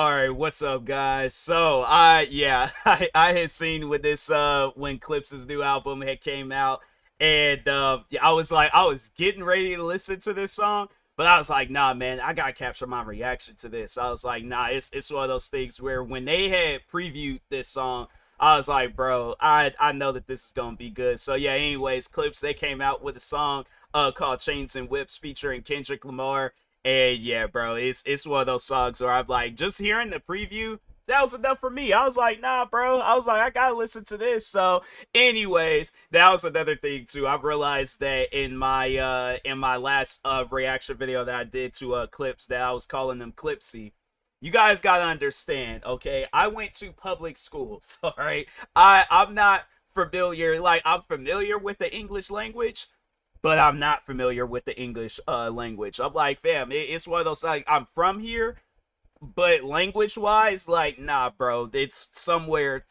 All right, what's up, guys? So, I had seen with this when Clipse's new album had came out, and yeah, I was getting ready to listen to this song, but I was like, nah, man, I gotta capture my reaction to this. I was like, nah, it's one of those things where when they had previewed this song, I was like, bro, I know that this is gonna be good. So yeah, anyways, Clipse they came out with a song called Chains and Whips featuring Kendrick Lamar. And yeah, bro, it's one of those songs where I'm like, just hearing the preview, that was enough for me. I was like, nah, bro. I was like, I gotta listen to this. So, anyways, that was another thing too. I've realized that in my last reaction video that I did to clips that I was calling them Clipsy. You guys gotta understand, okay? I went to public schools, all right? I'm not familiar, like I'm familiar with the English language, but I'm not familiar with the English language. I'm like, fam, it's one of those like I'm from here, but language wise, like, nah, bro, it's somewhere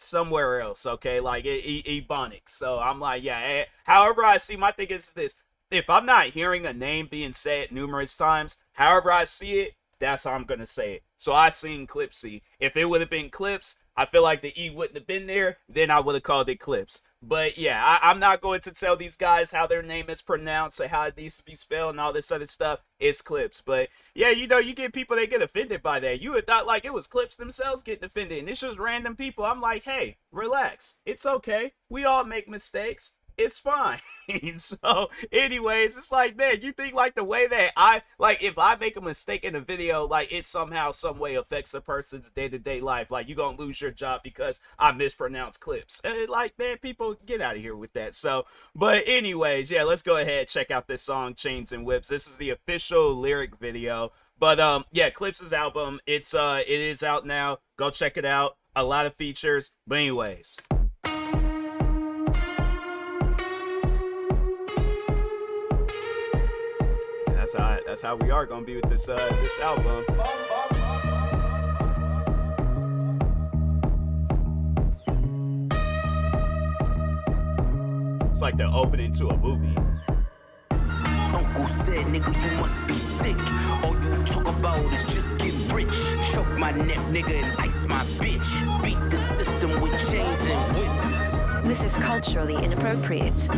else. Okay, like Ebonics. So I'm like, yeah. However, I see my thing is this: if I'm not hearing a name being said numerous times, however I see it, that's how I'm gonna say it. So I seen Clipsy. If it would have been Clips, I feel like the E wouldn't have been there. Then I would have called it Clips. But yeah, I'm not going to tell these guys how their name is pronounced or how it needs to be spelled and all this other stuff. It's Clips. But yeah, you know, you get people that get offended by that. You would thought like it was Clips themselves getting offended, and it's just random people. I'm like, hey, relax. It's okay. We all make mistakes. It's fine. So, anyways, it's like, man, you think like the way that if I make a mistake in a video, like it somehow, some way affects a person's day-to-day life. Like you gonna lose your job because I mispronounced Clips. And like, man, people get out of here with that. So, but anyways, yeah, let's go ahead and check out this song, Chains and Whips. This is the official lyric video. But yeah, Clips' album, it is out now. Go check it out. A lot of features. But anyways. That's how we are gonna be with this album. It's like the opening to a movie. Uncle said, nigga, you must be sick. All you talk about is just getting rich. Choke my neck, nigga, and ice my bitch. Beat the system with chains and whips. This is culturally inappropriate.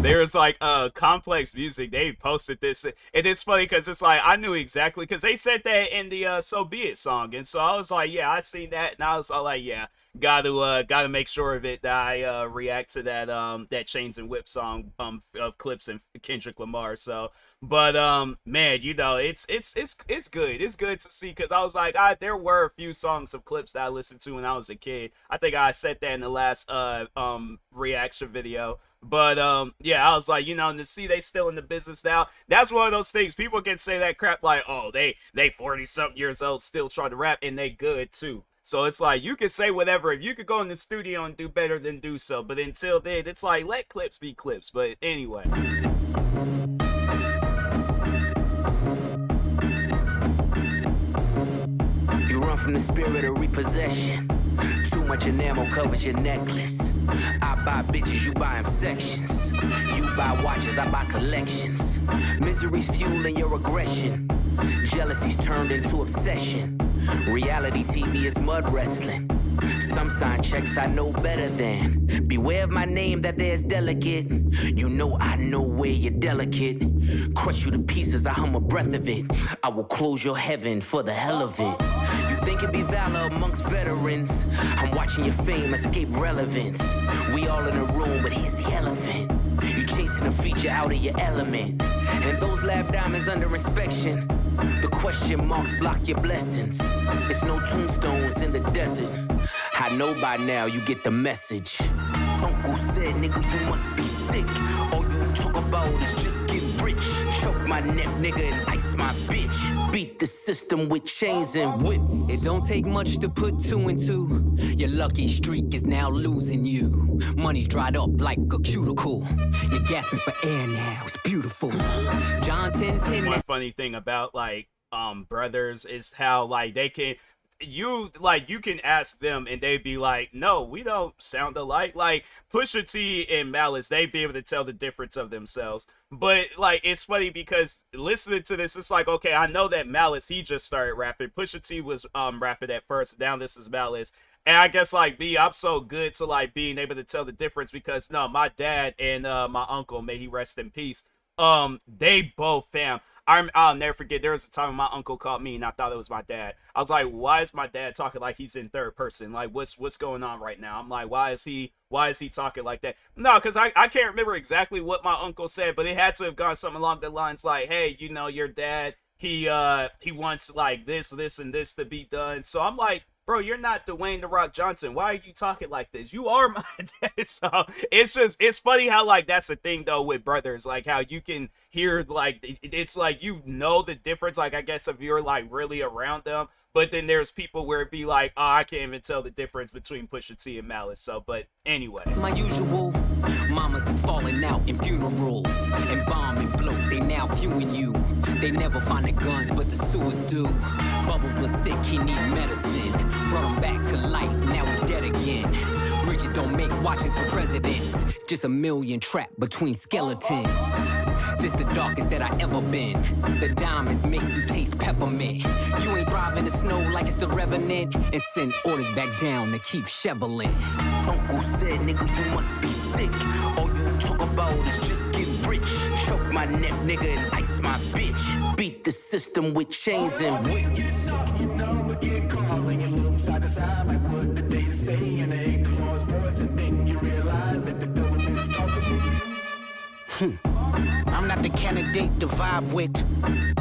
There's like Complex Music, they posted this, and it's funny because it's like I knew exactly because they said that in the So Be It song, and so I was like, yeah, I seen that, and I was all like, yeah, gotta make sure of it that I react to that Chains and Whip song of Clips and Kendrick Lamar. So but man, you know, it's good. It's good to see because I was like, there were a few songs of Clips that I listened to when I was a kid. I think I said that in the last reaction video. But yeah, I was like, you know, and to see they still in the business now, that's one of those things. People can say that crap like, oh, they 40 something years old still trying to rap, and they good too. So it's like you can say whatever. If you could go in the studio and do better, then do so. But until then, it's like let Clips be Clips. But anyway. You run from the spirit of repossession. Too much enamel covers your necklace. I buy bitches, you buy them sections. You buy watches, I buy collections. Misery's fueling your aggression. Jealousy's turned into obsession. Reality TV is mud wrestling. Some sign checks I know better than. Beware of my name that there's delicate. You know I know where you're delicate. Crush you to pieces, I hum a breath of it. I will close your heaven for the hell of it. You think it'd be valor amongst veterans. I'm watching your fame escape relevance. We all in a room, but here's the elephant. You chasing a feature out of your element. And those lab diamonds under inspection. The question marks block your blessings. It's no tombstones in the desert. I know by now you get the message. Uncle said, nigga, you must be sick. All you talk about is just getting rich. Choke my neck, nigga, and ice my bitch. Beat the system with chains and whips. It don't take much to put two and two. Your lucky streak is now losing you. Money's dried up like a cuticle. You're gasping for air now. It's beautiful. John 10:10. One funny thing about like brothers is how like they can you can ask them and they'd be like, no, we don't sound alike. Like Pusha T and Malice, they'd be able to tell the difference of themselves. But like it's funny because listening to this, it's like, okay, I know that Malice, he just started rapping. Pusha T was rapping at first. Now this is Malice. And I guess like me, I'm so good to like being able to tell the difference because no, my dad and my uncle, may he rest in peace. They both fam. I'll never forget. There was a time when my uncle called me and I thought it was my dad. I was like, why is my dad talking like he's in third person? Like, what's going on right now? I'm like, why is he talking like that? No, because I can't remember exactly what my uncle said, but it had to have gone something along the lines like, hey, you know, your dad, he wants like this, and this to be done. So I'm like, bro, you're not Dwayne The Rock Johnson. Why are you talking like this? You are my dad. So it's funny how like that's the thing though with brothers, like how you can hear like it's like you know the difference. Like I guess if you're like really around them, but then there's people where it'd be like, oh, I can't even tell the difference between Pusha T and Malice. So, but anyway, It's my usual. Mamas is falling out in funerals and bomb and blow. They now viewing you. They never find the guns, but the sewers do. Bubbles was sick, he need medicine. Brought him back to life, now he dead again. Richard don't make watches for presidents. Just a million trapped between skeletons. This the darkest that I ever been. The diamonds make you taste peppermint. You ain't thriving in the snow like it's the revenant. And send orders back down to keep shoveling. Uncle said, nigga, you must be sick. All you talk about is just get rich. Choke my neck, nigga, and ice my bitch. Beat the system with chains and whips. You know, we get calling and look side to side like what did they say? And they ignore his voice and then you realize that the government is talking to you. I'm not the candidate to vibe with.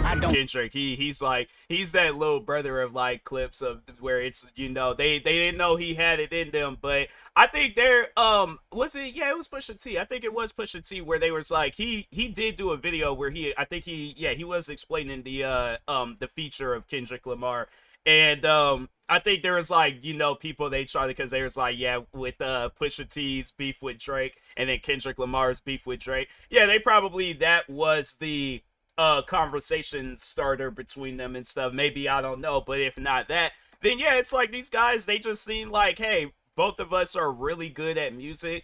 I don't. Kendrick, he's that little brother of like Clipse of where it's, you know, they didn't know he had it in them, but I think they're was it, yeah, it was Pusha T. I think it was Pusha T where they was like he did do a video where he was explaining the feature of Kendrick Lamar. And I think there was like, you know, people they tried because they was like, yeah, with Pusha T's beef with Drake and then Kendrick Lamar's beef with Drake. Yeah, they probably, that was the conversation starter between them and stuff. Maybe, I don't know, but if not that, then yeah, it's like these guys, they just seem like, hey, both of us are really good at music.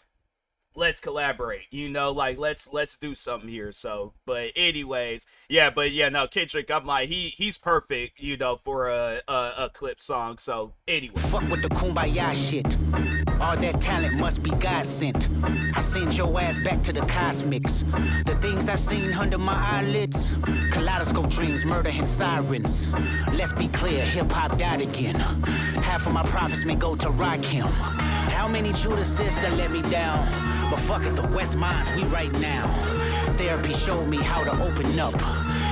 Let's collaborate, you know, like let's do something here. So, but anyways, no, Kendrick, I'm like, he's perfect, you know, for a Clipse song. So anyway, Fuck with the kumbaya shit. All that talent must be God sent. I send your ass back to the cosmics. The things I seen under my eyelids. Kaleidoscope dreams, murder and sirens. Let's be clear, hip hop died again. Half of my profits may go to Rakim. How many Judases that let me down? But fuck it, the West Minds, we right now. Therapy showed me how to open up.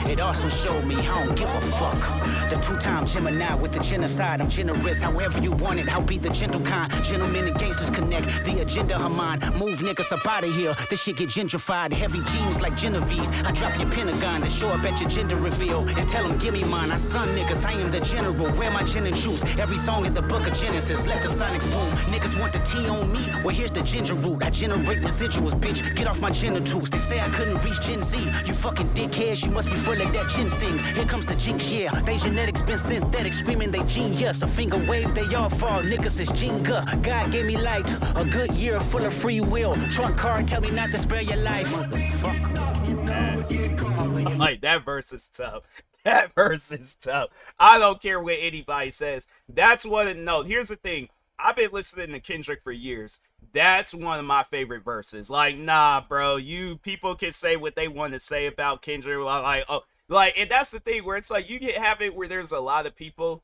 It also showed me I don't give a fuck. The two-time Gemini with the genocide. I'm generous, however you want it. I'll be the gentle kind. Gentlemen and gangsters connect. The agenda of mine. Move niggas up out of here. This shit get gentrified. Heavy jeans like Genevieve's. I drop your Pentagon and show up at your gender reveal. And tell them, give me mine. I son niggas, I am the general. Where my gin and juice? Every song in the book of Genesis. Let the sonics boom. Niggas want the tea on me. Well, here's the ginger root. I generate residuals, bitch. Get off my genitals. They say I couldn't reach Gen Z. You fucking dickheads. You must be full of that ginseng. Here comes the jinx, yeah. They genetics been synthetic. Screaming they genius. A finger wave, they all fall. Niggas is Jenga. God gave me light. A good year full of free will. Trunk card, tell me not to spare your life. Motherfucker. like that verse is tough. That verse is tough. I don't care what anybody says. That's what, no, here's the thing. I've been listening to Kendrick for years. That's one of my favorite verses. Like, nah, bro, you people can say what they want to say about Kendrick. Like, oh, like, and that's the thing where it's like you can have it where there's a lot of people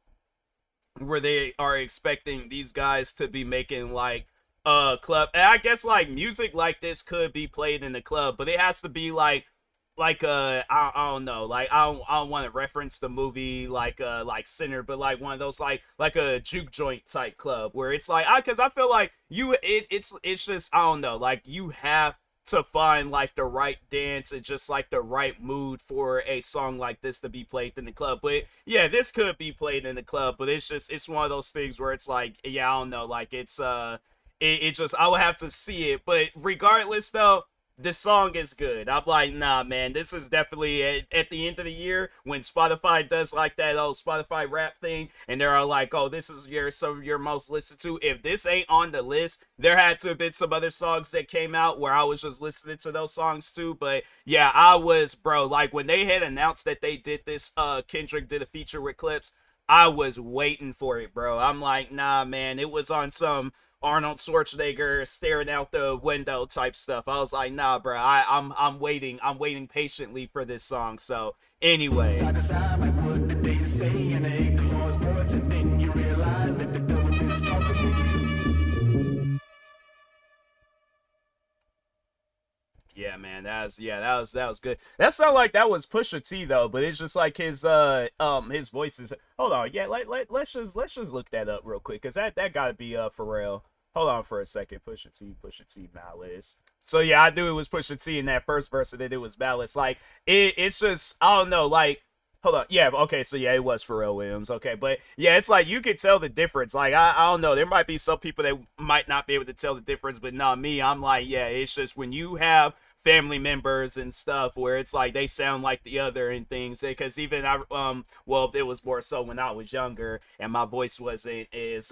where they are expecting these guys to be making like club. And I guess like music like this could be played in the club, but it has to be like I don't know, like I don't want to reference the movie like Sinner, but like one of those like a juke joint type club where it's like because I feel like it's just, I don't know, like you have to find like the right dance and just like the right mood for a song like this to be played in the club. But yeah, this could be played in the club, but it's one of those things where it's like, yeah, I don't know, like it's it just, I would have to see it. But regardless though, this song is good. I'm like, nah, man, this is definitely at the end of the year when Spotify does like that old Spotify rap thing, and they're all like, oh, this is some of your most listened to. If this ain't on the list, there had to have been some other songs that came out where I was just listening to those songs too. But yeah, I was, bro, like when they had announced that they did this, Kendrick did a feature with Clipse, I was waiting for it, bro. I'm like, nah, man, it was on some Arnold Schwarzenegger staring out the window type stuff. I was like, nah, bro, I'm waiting patiently for this song. So, anyway. Side to side, like what did they say? And they hear Lamar's voice, and then you realize that the devil is talking to you. Yeah, man, that was good. That sounded like that was Pusha T though, but it's just like his voice is. Hold on, yeah, let's just look that up real quick, cause that gotta be Pharrell. Hold on for a second, Pusha T, Malice. So yeah, I knew it was Pusha T in that first verse, and then it was Malice. Like it's just I don't know, like. Hold on. Yeah, okay, so yeah, it was Pharrell Williams. Okay, but yeah, it's like you could tell the difference. Like, I don't know. There might be some people that might not be able to tell the difference, but not me. I'm like, yeah, it's just when you have family members and stuff where it's like they sound like the other and things, because even well, it was more so when I was younger and my voice wasn't as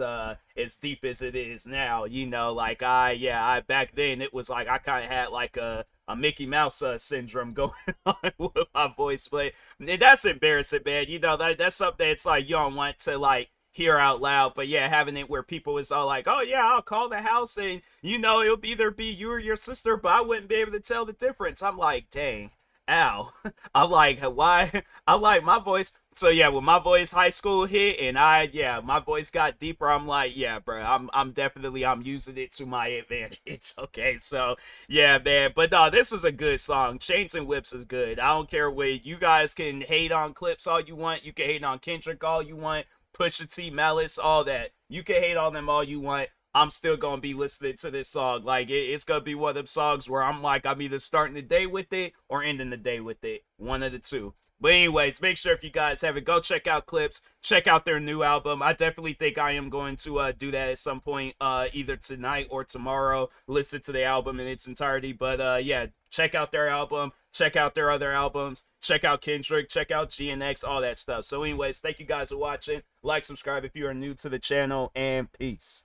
deep as it is now, you know, like I back then it was like I kind of had like a Mickey Mouse syndrome going on with my voice, but that's embarrassing, man. You know, that's something that's like you don't want to like hear out loud. But yeah, having it where people is all like, oh yeah, I'll call the house and you know it'll either be you or your sister, but I wouldn't be able to tell the difference. I'm like, dang, ow. I'm like, why? I like my voice. So yeah, when my voice high school hit and my voice got deeper, I'm like, yeah, bro, I'm definitely I'm using it to my advantage. Okay, so yeah, man. But no, this is a good song. Chains and Whips is good. I don't care what you guys can hate on Clipse all you want. You can hate on Kendrick all you want. Pusha T, Malice, all that. You can hate on them all you want. I'm still gonna be listening to this song. Like it's gonna be one of them songs where I'm like I'm either starting the day with it or ending the day with it. One of the two. But anyways, make sure if you guys haven't, go check out Clipse, check out their new album. I definitely think I am going to do that at some point, either tonight or tomorrow. Listen to the album in its entirety. But yeah, check out their album, check out their other albums, check out Kendrick, check out GNX, all that stuff. So anyways, thank you guys for watching. Like, subscribe if you are new to the channel, and peace.